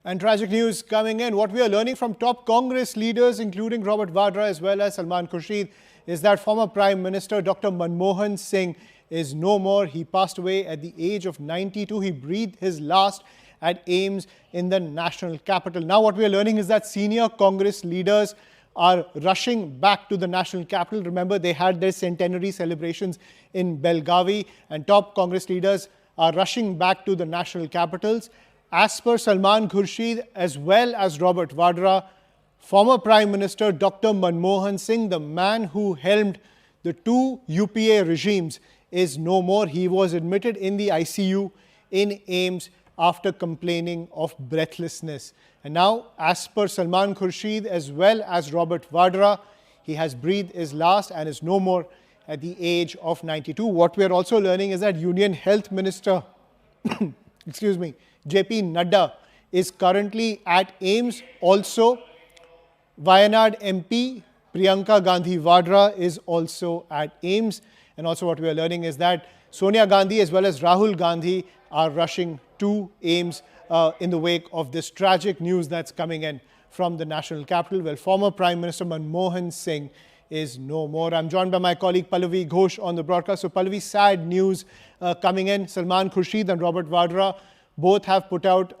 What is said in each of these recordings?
And tragic news coming in. What we are learning from top Congress leaders, including Robert Vadra as well as Salman Khurshid, is that former Prime Minister Dr. Manmohan Singh is no more. He passed away at the age of 92. He breathed his last at AIIMS in the national capital. Now what we are learning is that senior Congress leaders are rushing back to the national capital. Remember, they had their centenary celebrations in Belgavi, and top Congress leaders are rushing back to the national capitals. As per Salman Khurshid as well as Robert Vadra, former Prime Minister Dr. Manmohan Singh, the man who helmed the two UPA regimes, is no more. He was admitted in the ICU in AIIMS after complaining of breathlessness. And now, as per Salman Khurshid as well as Robert Vadra, he has breathed his last and is no more at the age of 92. What we are also learning is that Union Health Minister, JP Nadda, is currently at AIIMS. Also, Wayanad MP Priyanka Gandhi Vadra is also at AIIMS. And also what we are learning is that Sonia Gandhi as well as Rahul Gandhi are rushing to AIIMS in the wake of this tragic news that's coming in from the national capital. Well, former Prime Minister Manmohan Singh is no more. I'm joined by my colleague Pallavi Ghosh on the broadcast. So Pallavi, sad news coming in. Salman Khurshid and Robert Vadra both have put out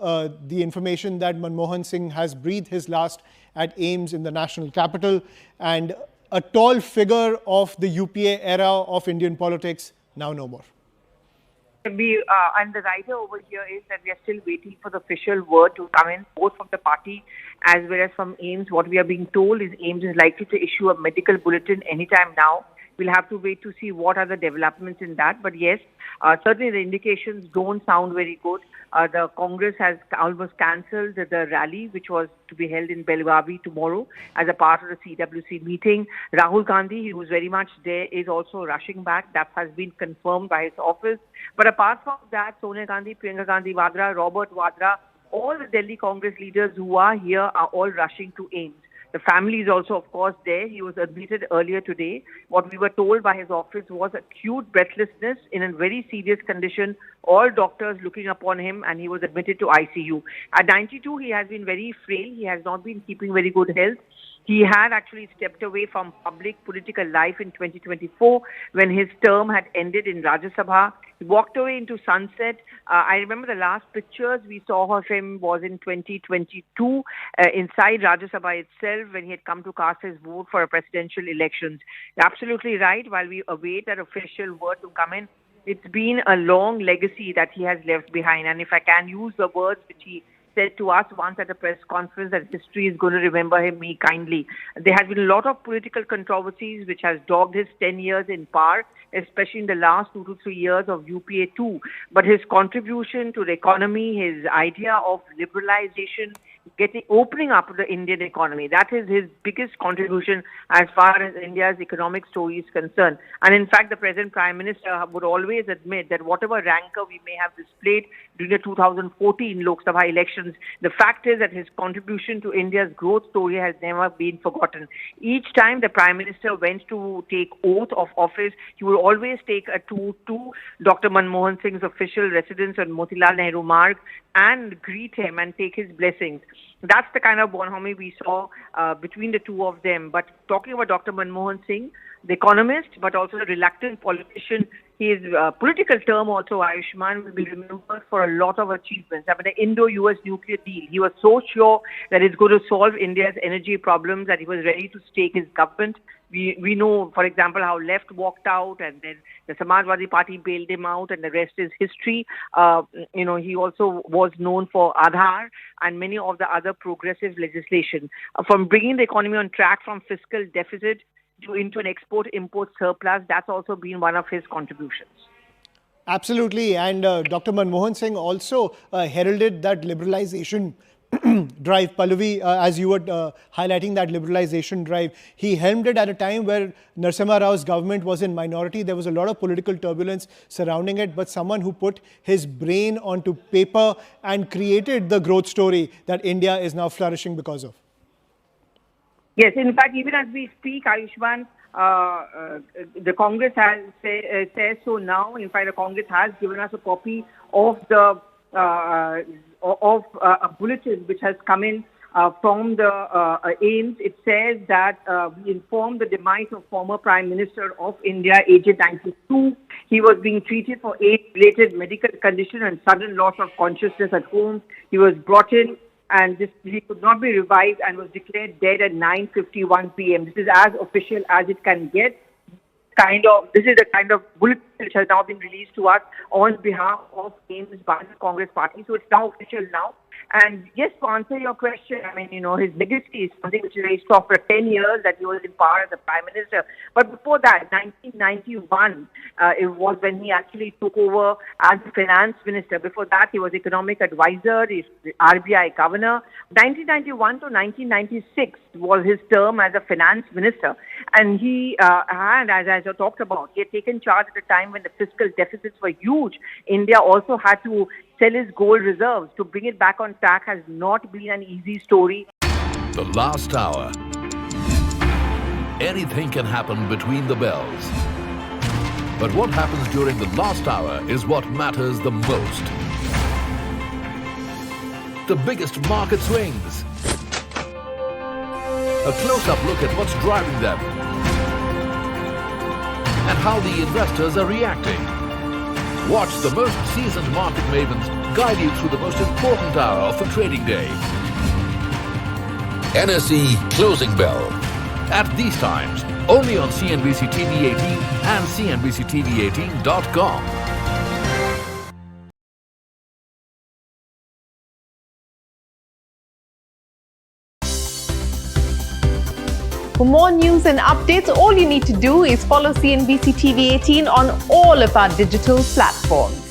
the information that Manmohan Singh has breathed his last at AIIMS in the national capital, and a tall figure of the UPA era of Indian politics now no more. And the writer over here is that we are still waiting for the official word to come in, both from the party as well as from AIIMS. What we are being told is AIIMS is likely to issue a medical bulletin anytime now. We'll have to wait to see what are the developments in that. But yes, certainly the indications don't sound very good. The Congress has almost cancelled the rally, which was to be held in Belgavi tomorrow as a part of the CWC meeting. Rahul Gandhi, who was very much there, is also rushing back. That has been confirmed by his office. But apart from that, Sonia Gandhi, Priyanka Gandhi Vadra, Robert Vadra, all the Delhi Congress leaders who are here are all rushing to AIIMS. The family is also, of course, there. He was admitted earlier today. What we were told by his office was acute breathlessness in a very serious condition. All doctors looking upon him, and he was admitted to ICU. At 92, he has been very frail. He has not been keeping very good health. He had actually stepped away from public political life in 2024 when his term had ended in Rajya Sabha. He walked away into sunset. I remember the last pictures we saw of him was in 2022 inside Rajya Sabha itself when he had come to cast his vote for a presidential elections. You're absolutely right. While we await that official word to come in, it's been a long legacy that he has left behind. And if I can use the words which he said to us once at a press conference, that history is going to remember me kindly. There has been a lot of political controversies which has dogged his 10 years in power, especially in the last 2 to 3 years of UPA 2. But his contribution to the economy, his idea of liberalization, opening up the Indian economy, that is his biggest contribution as far as India's economic story is concerned. And in fact, the present Prime Minister would always admit that whatever rancor we may have displayed during the 2014 Lok Sabha elections, the fact is that his contribution to India's growth story has never been forgotten. Each time the Prime Minister went to take oath of office, he would always take a tour to Dr. Manmohan Singh's official residence on Motilal Nehru Marg and greet him and take his blessings. That's the kind of bonhomie we saw between the two of them. But talking about Dr. Manmohan Singh, the economist, but also the reluctant politician, his political term also, Ayushman, will be remembered for a lot of achievements. I mean, the Indo-US nuclear deal, he was so sure that it's going to solve India's energy problems that he was ready to stake his government. We know, for example, how left walked out and then the Samajwadi Party bailed him out, and the rest is history. He also was known for Aadhaar and many of the other progressive legislation. From bringing the economy on track from fiscal deficit into an export-import surplus, that's also been one of his contributions. Absolutely. And Dr. Manmohan Singh also heralded that liberalization drive. Pallavi, as you were highlighting that liberalization drive, he helmed it at a time where Narasimha Rao's government was in minority. There was a lot of political turbulence surrounding it, but someone who put his brain onto paper and created the growth story that India is now flourishing because of. Yes, in fact, even as we speak, Ayushman, the Congress has says so now. In fact, the Congress has given us a copy of the a bulletin which has come in from the AIIMS. It says that we informed the demise of former Prime Minister of India, aged 92. He was being treated for AIDS-related medical condition and sudden loss of consciousness at home. He was brought in and he could not be revived and was declared dead at 9:51 p.m. This is as official as it can get. This is the kind of bulletin which has now been released to us on behalf of AIIMS by the Congress party. So it's now official now. And yes, to answer your question, I mean, his legacy is something which is very strong. For 10 years that he was in power as a Prime Minister. But before that, 1991, it was when he actually took over as the Finance Minister. Before that, he was Economic Advisor, he's the RBI Governor. 1991 to 1996 was his term as a Finance Minister. And he had, as I talked about, he had taken charge at a time when the fiscal deficits were huge. India also had to sell his gold reserves. To bring it back on track has not been an easy story. The last hour. Anything can happen between the bells. But what happens during the last hour is what matters the most. The biggest market swings. A close-up look at what's driving them. And how the investors are reacting. Watch the most seasoned market mavens guide you through the most important hour of the trading day. NSE Closing Bell. At these times, only on CNBC TV 18 and CNBCTV18.com. For more news and updates, all you need to do is follow CNBC TV 18 on all of our digital platforms.